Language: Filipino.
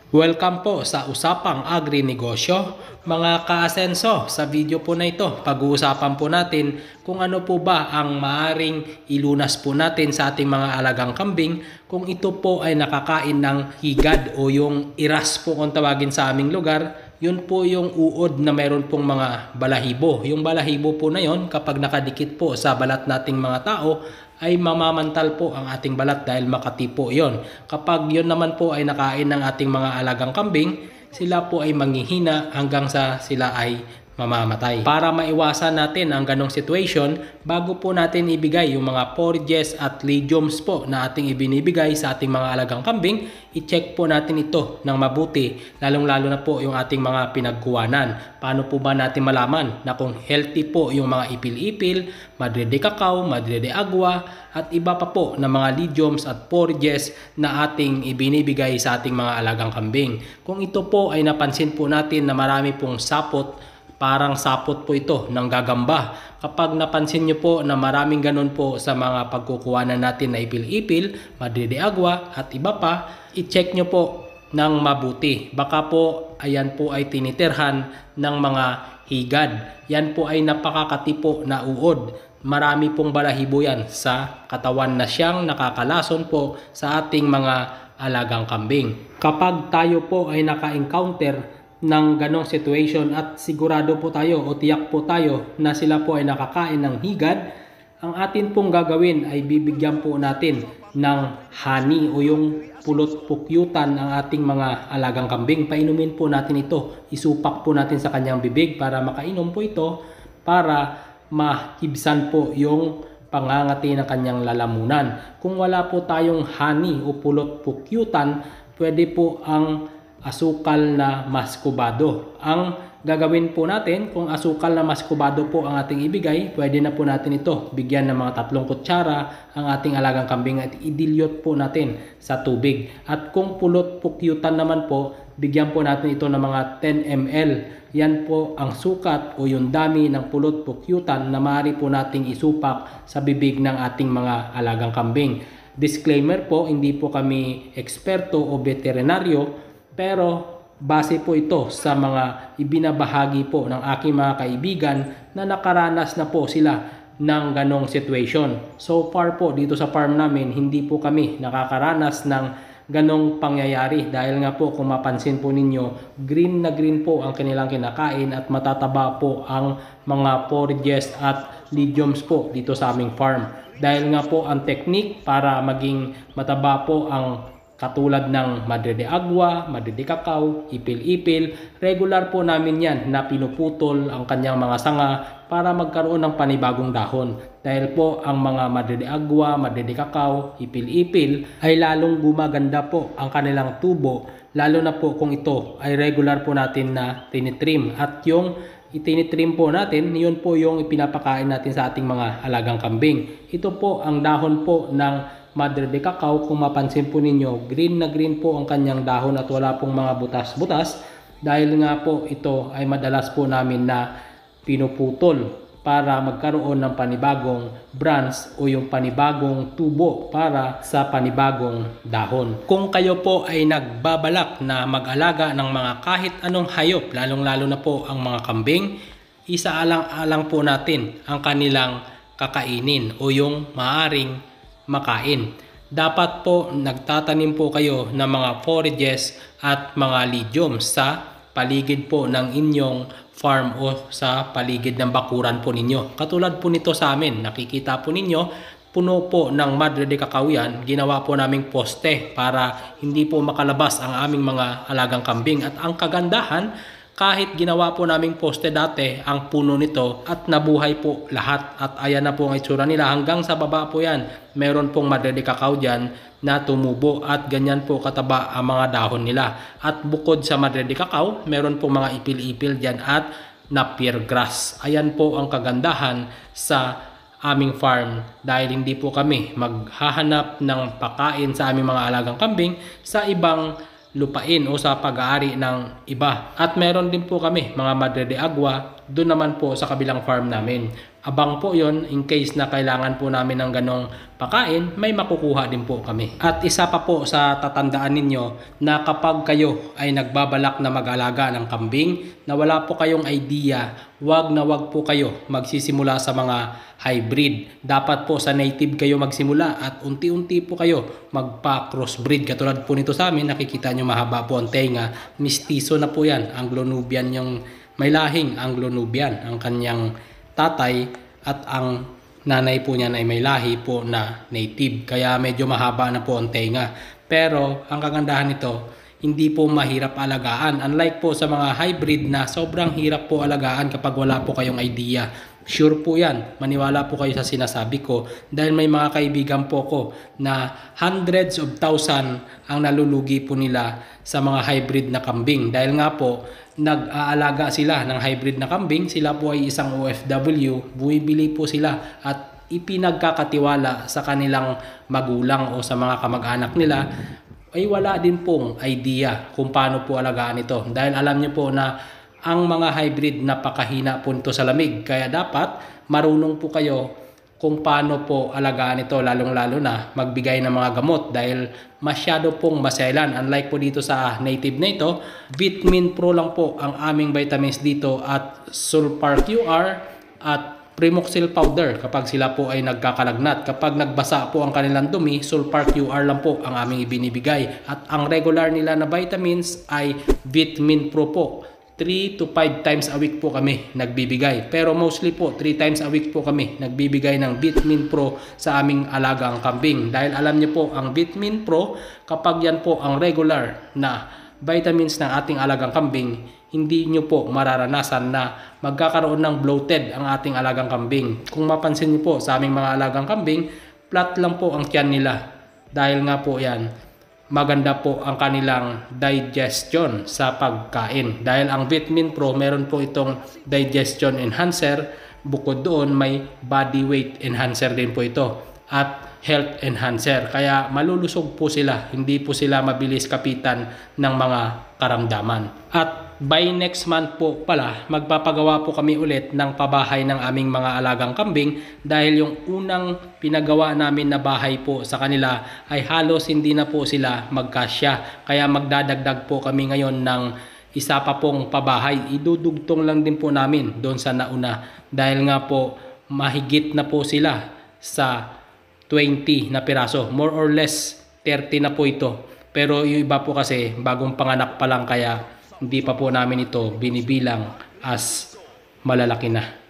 Welcome po sa Usapang Agri-Negosyo. Mga kaasenso, sa video po na ito, pag-uusapan po natin kung ano po ba ang maaring ilunas po natin sa ating mga alagang kambing kung ito po ay nakakain ng higad o yung iras po kung tawagin sa aming lugar. Yun po yung uod na mayroon pong mga balahibo. Yung balahibo po na yon kapag nakadikit po sa balat nating mga tao, ay mamamantal po ang ating balat dahil makati po yon. Kapag yon naman po ay nakain ng ating mga alagang kambing, sila po ay manghihina hanggang sa sila ay mamamatay. Para maiwasan natin ang ganong situation, bago po natin ibigay yung mga forages at legumes po na ating ibinibigay sa ating mga alagang kambing, i-check po natin ito ng mabuti, lalong-lalo na po yung ating mga pinagkuwanan. Paano po ba natin malaman na kung healthy po yung mga ipil-ipil, madre de cacao, madre de agua, at iba pa po na mga legumes at forages na ating ibinibigay sa ating mga alagang kambing. Kung ito po ay napansin po natin na marami pong sapot, parang sapot po ito ng gagamba. Kapag napansin nyo po na maraming ganun po sa mga pagkukuhanan natin na ipil-ipil, madre de agua at iba pa, i-check nyo po ng mabuti. Baka po ayan po ay tinitirhan ng mga higad. Yan po ay napakakatipo na uod. Marami pong balahibo yan sa katawan na siyang nakakalason po sa ating mga alagang kambing. Kapag tayo po ay naka-encounter ng ganong situation at sigurado po tayo o tiyak po tayo na sila po ay nakakain ng higad, ang atin pong gagawin ay bibigyan po natin ng honey o yung pulot-pukyutan ng ating mga alagang kambing. Painumin po natin ito, isupak po natin sa kanyang bibig para makainom po ito para mahibsan po yung pangangati ng kanyang lalamunan. Kung wala po tayong honey o pulot-pukyutan, pwede po ang asukal na maskubado. Ang gagawin po natin, kung asukal na maskubado po ang ating ibigay, pwede na po natin ito bigyan ng mga 3 kutsara ang ating alagang kambing at idilyot po natin sa tubig. At kung pulot pukyutan naman po, bigyan po natin ito ng mga 10 ml. Yan po ang sukat o yung dami ng pulot pukyutan na maaari po nating isupak sa bibig ng ating mga alagang kambing. Disclaimer po, hindi po kami eksperto o veterinaryo, pero base po ito sa mga ibinabahagi po ng aking mga kaibigan na nakaranas na po sila ng ganong situation. So far po dito sa farm namin, hindi po kami nakakaranas ng ganong pangyayari dahil nga po kung mapansin po ninyo, green na green po ang kanilang kinakain at matataba po ang mga forages at legumes po dito sa aming farm. Dahil nga po ang technique para maging mataba po ang katulad ng madre de agua, madre de cacao, ipil-ipil, regular po namin yan na pinuputol ang kanyang mga sanga para magkaroon ng panibagong dahon. Dahil po ang mga madre de agua, madre de cacao, ipil-ipil ay lalong gumaganda po ang kanilang tubo, lalo na po kung ito ay regular po natin na tinitrim. At yung itinitrim po natin, yun po yung ipinapakain natin sa ating mga alagang kambing. Ito po ang dahon po ng madre de cacao. Kung mapansin po ninyo, green na green po ang kanyang dahon at wala pong mga butas-butas dahil nga po ito ay madalas po namin na pinuputol para magkaroon ng panibagong branch o yung panibagong tubo para sa panibagong dahon. Kung kayo po ay nagbabalak na mag-alaga ng mga kahit anong hayop, lalong-lalo na po ang mga kambing, isaalang-alang po natin ang kanilang kakainin o yung maaring makain. Dapat po nagtatanim po kayo ng mga forages at mga legumes sa paligid po ng inyong farm o sa paligid ng bakuran po ninyo. Katulad po nito sa amin, nakikita po ninyo, puno po ng madre de cacao yan. Ginawa po naming poste para hindi po makalabas ang aming mga alagang kambing. At ang kagandahan, kahit ginawa po naming poste dati ang puno nito at nabuhay po lahat at ayan na po ang itsura nila hanggang sa baba po yan. Meron pong madre de cacao dyan na tumubo at ganyan po kataba ang mga dahon nila. At bukod sa madre de cacao, meron pong mga ipil-ipil dyan at napier grass. Ayan po ang kagandahan sa aming farm dahil hindi po kami maghahanap ng pakain sa aming mga alagang kambing sa ibang lupain o sa pag-aari ng iba. At meron din po kami mga madre de agua doon naman po sa kabilang farm namin. abang po yon, in case na kailangan po namin ng ganong pakain, may makukuha din po kami. At isa pa po sa tatandaan ninyo na kapag kayo ay nagbabalak na mag-alaga ng kambing na wala po kayong idea, wag na wag po kayo magsisimula sa mga hybrid. Dapat po sa native kayo magsimula at unti-unti po kayo magpa-crossbreed. Katulad po nito sa amin, nakikita nyo mahaba po ang tenga. Mistiso na po yan, Anglo-Nubian yung may lahing Anglo-Nubian ang kanyang tatay at ang nanay po niya ay may lahi po na native. Kaya medyo mahaba na po ang tenga. Pero ang kagandahan nito, hindi po mahirap alagaan. Unlike po sa mga hybrid na sobrang hirap po alagaan kapag wala po kayong idea. Sure po yan, maniwala po kayo sa sinasabi ko dahil may mga kaibigan po ko na hundreds of thousand ang nalulugi po nila sa mga hybrid na kambing. Dahil nga po, nag-aalaga sila ng hybrid na kambing, sila po ay isang OFW, bumibili po sila at ipinagkakatiwala sa kanilang magulang o sa mga kamag-anak nila, ay wala din pong idea kung paano po alagaan ito. Dahil alam niyo po na ang mga hybrid napakahina po nito sa lamig, kaya dapat marunong po kayo kung paano po alagaan ito, lalong-lalo na magbigay ng mga gamot dahil masyado pong maselan. Unlike po dito sa native na ito, Vitamin Pro lang po ang aming vitamins dito at Sulfar QR at Primoxil powder kapag sila po ay nagkakalagnat. Kapag nagbasa po ang kanilang dumi, Sulfar QR lang po ang aming ibinibigay. At ang regular nila na vitamins ay Vitamin Pro po. 3 to 5 times a week po kami nagbibigay. Pero mostly po 3 times a week po kami nagbibigay ng Vitamin Pro sa aming alagang kambing. Dahil alam niyo po ang Vitamin Pro, kapag yan po ang regular na vitamins ng ating alagang kambing, hindi nyo po mararanasan na magkakaroon ng bloated ang ating alagang kambing. Kung mapansin niyo po sa aming mga alagang kambing, flat lang po ang tiyan nila. Dahil nga po yan, maganda po ang kanilang digestion sa pagkain. Dahil ang Vitamin Pro, meron po itong digestion enhancer. Bukod doon, may body weight enhancer din po ito. At health enhancer. Kaya malulusog po sila. Hindi po sila mabilis kapitan ng mga karamdaman. At by next month po pala, magpapagawa po kami ulit ng pabahay ng aming mga alagang kambing dahil yung unang pinagawa namin na bahay po sa kanila ay halos hindi na po sila magkasya. Kaya magdadagdag po kami ngayon ng isa pa pong pabahay. Idudugtong lang din po namin doon sa nauna dahil nga po mahigit na po sila sa 20 na piraso. More or less 30 na po ito. Pero yung iba po kasi bagong panganak pa lang kaya hindi pa po namin ito binibilang as malalaki na.